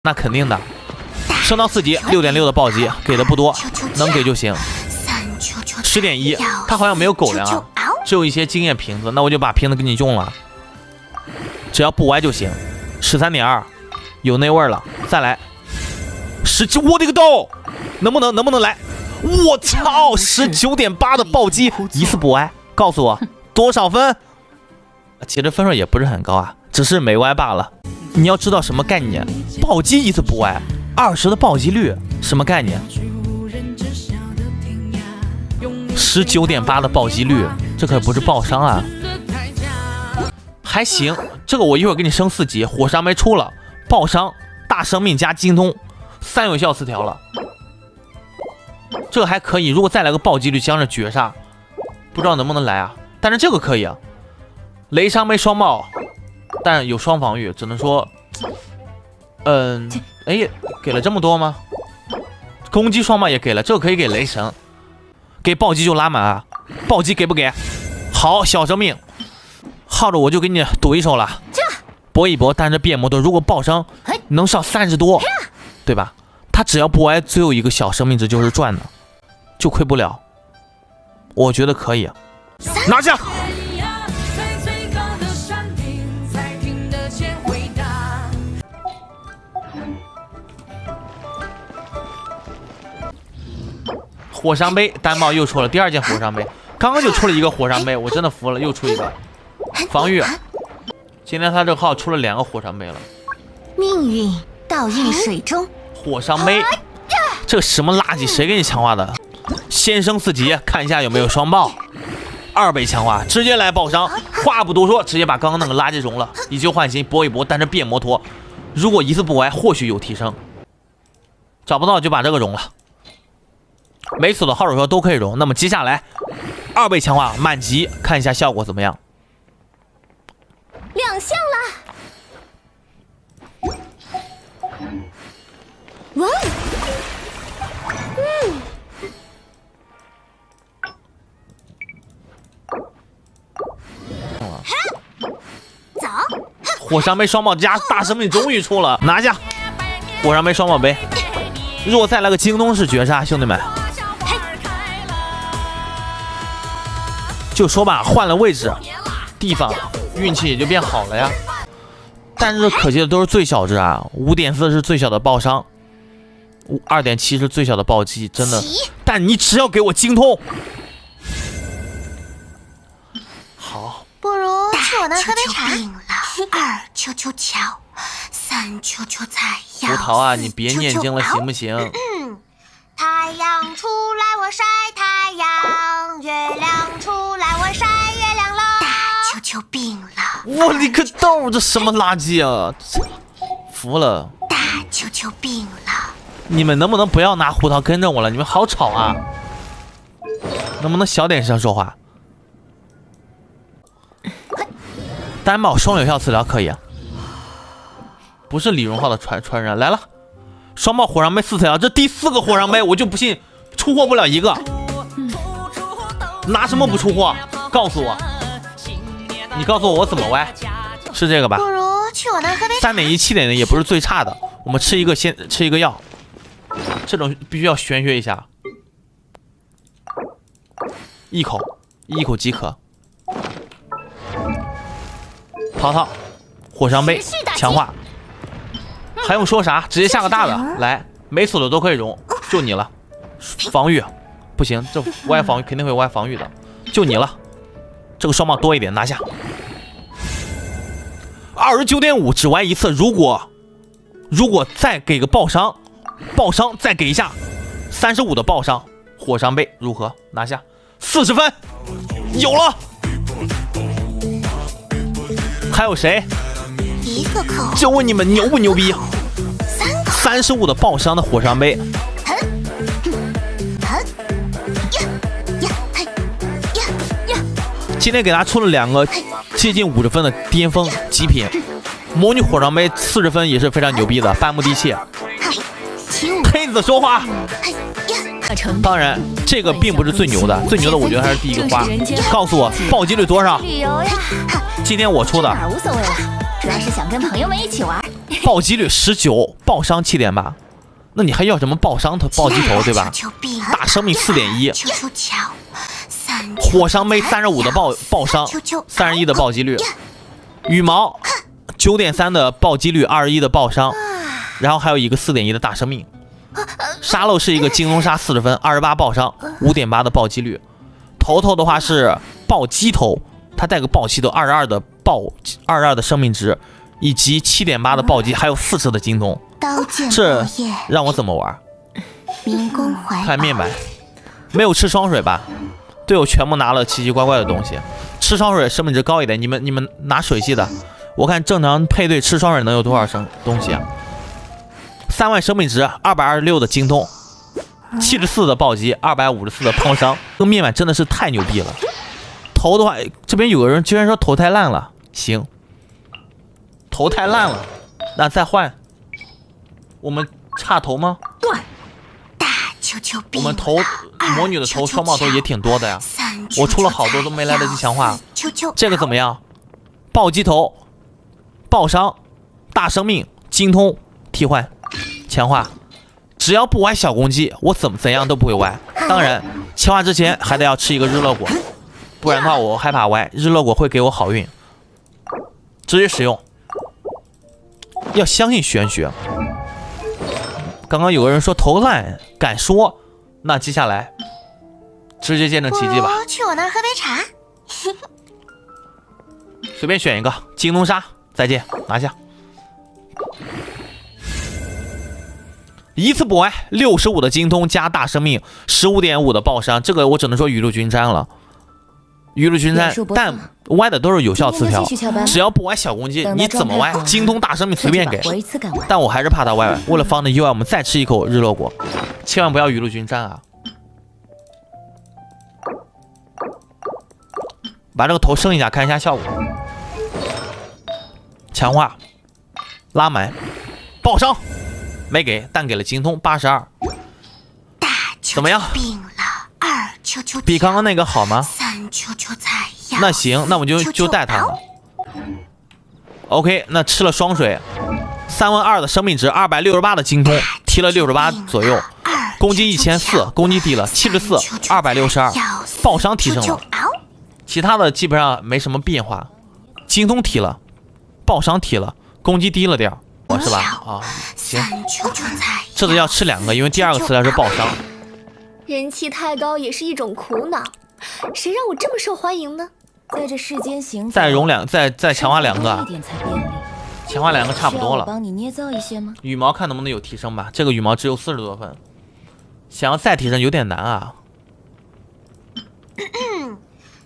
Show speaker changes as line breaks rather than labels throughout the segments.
那肯定的。升到4级，6.6的暴击，给的不多，能给就行。10.1，他好像没有狗粮啊，只有一些经验瓶子，那我就把瓶子给你用了，只要不歪就行。13.2，有那味儿了，再来。17，我的个豆，能不能来？我操，19.8的暴击，一次不歪，告诉我多少分？其实分数也不是很高啊，只是没歪罢了。你要知道什么概念？暴击一次不歪，20的暴击率，什么概念？19.8的暴击率，这可不是爆伤啊。还行，这个我一会儿给你升4级，火伤没出了，爆伤、大生命加精通，3有效词条了，这个还可以。如果再来个暴击率，将是绝杀，不知道能不能来啊？但是这个可以啊，雷伤没双帽，但有双防御，只能说，哎，给了这么多吗？攻击双帽也给了，这个可以给雷神，给暴击就拉满啊，暴击给不给？好，小生命。耗着我就给你赌一手了，搏一搏，但是变魔多，如果爆伤能上30多，对吧？他只要不挨最后一个小生命值就是赚的，就亏不了。我觉得可以，拿下。火伤杯单帽又出了第2件火伤杯，刚刚就出了一个火伤杯，我真的服了，又出一个。防御，今天他这个号出了2个火伤杯了。
命运倒映水中，
火伤杯，这个什么垃圾，谁给你强化的？先升4级，看一下有没有双爆，2倍强化，直接来爆伤。话不多说，直接把刚刚那个垃圾融了，以旧换新，搏一搏。但是变摩托，如果一次不歪，或许有提升。找不到就把这个融了。没死的号手说都可以融。那么接下来2倍强化满级，看一下效果怎么样。
亮相了！哇，走！
火伤杯双帽加大生命终于出了，拿下！火伤杯双帽杯，如果再来个京东式绝杀，兄弟们，就说吧，换了位置、地方。运气也就变好了呀，但是可惜的都是最小值啊，5.4是最小的爆伤，2.7是最小的暴击，真的。但你只要给我精通，好。
不如去我那喝杯茶。2求求瞧，3求求采药。
胡桃啊，你别念经了行不行？
太阳出来我晒太阳，月亮出来我晒月亮喽。大球球病了，
我的个豆，这什么垃圾啊！服了。
大球球病了，
你们能不能不要拿胡桃跟着我了？你们好吵啊！能不能小点声说话？单帽双有效词条可以，不是李荣浩的传人来了。双帽火伤杯4词条，这第4个火伤杯，我就不信出货不了一个。拿什么不出货？告诉我，你告诉我我怎么歪？是这个吧？
不如去我那喝杯茶。
3.1、7.0也不是最差的，我们吃一个先吃一个药，这种必须要玄学一下，一口即可。淘淘，火伤杯强化。还用说啥？直接下个大的来，没死的都可以融，就你了。防御不行，这歪防御肯定会歪防御的，就你了。这个双帽多一点，拿下。29.5只歪一次，如果再给个爆伤再给一下35的爆伤，火伤杯如何？拿下40分，有了。还有谁？
一个口，
就问你们牛不牛逼？35的爆伤的火伤杯，今天给他出了2个接近50分的巅峰极品魔女火伤杯，40分也是非常牛逼的半目的器。黑子说话。当然，这个并不是最牛的，最牛的我觉得还是第一个花。告诉我暴击率多少？
旅游呀，
今天我出的。
哪无所谓了，主要是想跟朋友们一起玩。
暴击率19，爆伤7.8。那你还要什么爆伤头、暴击头对吧？大生命4.1，火伤杯35的爆伤，31的暴击率，羽毛9.3的暴击率，21的爆伤，然后还有一个4.1的大生命。沙漏是一个京东杀40分，28爆伤，5.8的暴击率。头的话是暴击头，它带个暴击头，22的生命值，以及7.8的暴击，还有4次的京东。这让我怎么玩？看面板，没有吃双水吧？队友全部拿了奇奇怪怪的东西，吃双水生命值高一点。你们拿水系的，我看正常配对吃双水能有多少东西啊？3万生命值，226的京东，74的暴击，254的爆伤。这个面板真的是太牛逼了。头的话，这边有个人居然说头太烂了，行，头太烂了，那再换。我们差头吗？我们头魔女的头双爆头也挺多的呀，我出了好多都没来得及强化。这个怎么样？暴击头、爆伤、大生命、精通替换强化，只要不歪小攻击，我怎样都不会歪。当然，强化之前还得要吃一个日落果，不然的话我害怕歪。日落果会给我好运，直接使用。要相信玄学。刚刚有个人说头烂，敢说，那接下来直接见证奇迹吧。
去我那儿喝杯茶。
随便选一个，京东杀，再见，拿下。一次不歪，65的精通加大生命，15.5的爆伤，这个我只能说雨露均沾了。雨露均沾，但歪的都是有效词条，只要不歪小攻击，你怎么歪，精通大生命随便给。但我还是怕他歪，为了防止意外，我们再吃一口日落果，千万不要雨露均沾啊！把这个头升一下，看一下效果。强化，拉满，爆伤，没给，但给了精通82。怎么样？比刚刚那个好吗？那行，那我就带他了。OK， 那吃了双水，3万2的生命值，268的精通，提了68左右，攻击1400，攻击低了74，262，爆伤提升了，其他的基本上没什么变化。精通提了，爆伤提了，攻击低了点儿，是吧？啊，行，这次要吃2个，因为第2个词条是爆伤。
人气太高也是一种苦恼，谁让我这么受欢迎呢？在这世间行走，再强化2个，强化2个差不多了。帮你捏造一些吗？羽毛看能不能有提升吧，这个羽毛只有40多分，想要再提升有点难啊。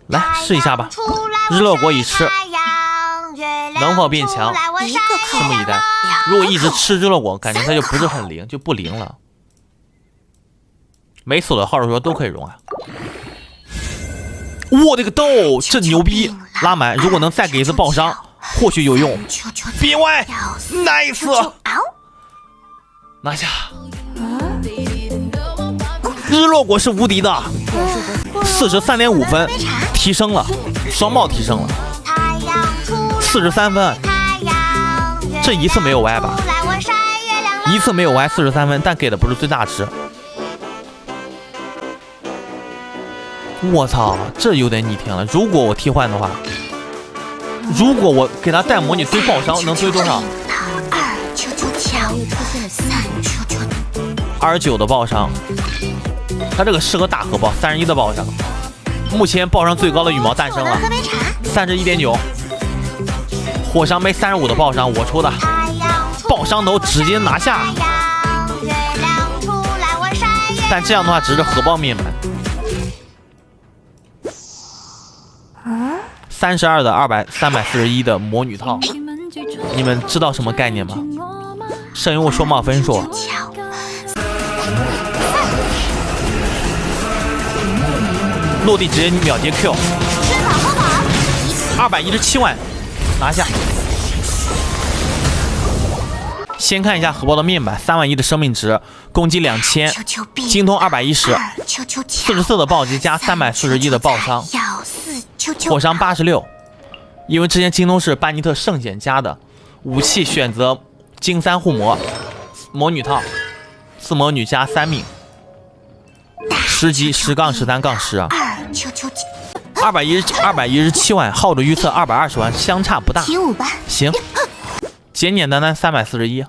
来试一下吧，日落果已吃，能否变强？拭目以待。如果一直吃日落果，感觉它就不是很灵，就不灵了。没锁的号说都可以容啊！我的个豆，这牛逼！拉满，如果能再给一次爆伤，或许有用。别歪 ，nice， 拿下！日落果是无敌的，43.5分，提升了，双爆提升了，43分，这一次没有歪吧？一次没有歪，43分，但给的不是最大值。我操，这有点逆天了。如果我替换的话，如果我给他带模拟堆爆伤，能堆多少？29的爆伤，他这个适合大核爆，31的爆伤。目前爆伤最高的羽毛诞生了，31.9。火伤杯35的爆伤，我出的，爆伤头直接拿下。但这样的话只是核爆面板。32的341的魔女套，你们知道什么概念吗？圣用双爆分数，落地直接秒接 Q，217万拿下。先看一下核爆的面板，3万1的生命值，攻击2000，精通210，44的暴击加341的爆伤。火伤86，因为之前精通是班尼特圣显加的武器，选择
金3护魔，魔女套，4魔女加3命，10级10杠13杠10啊，217万，号主预测220万，相差不大。
起5吧。
行，简简单单341。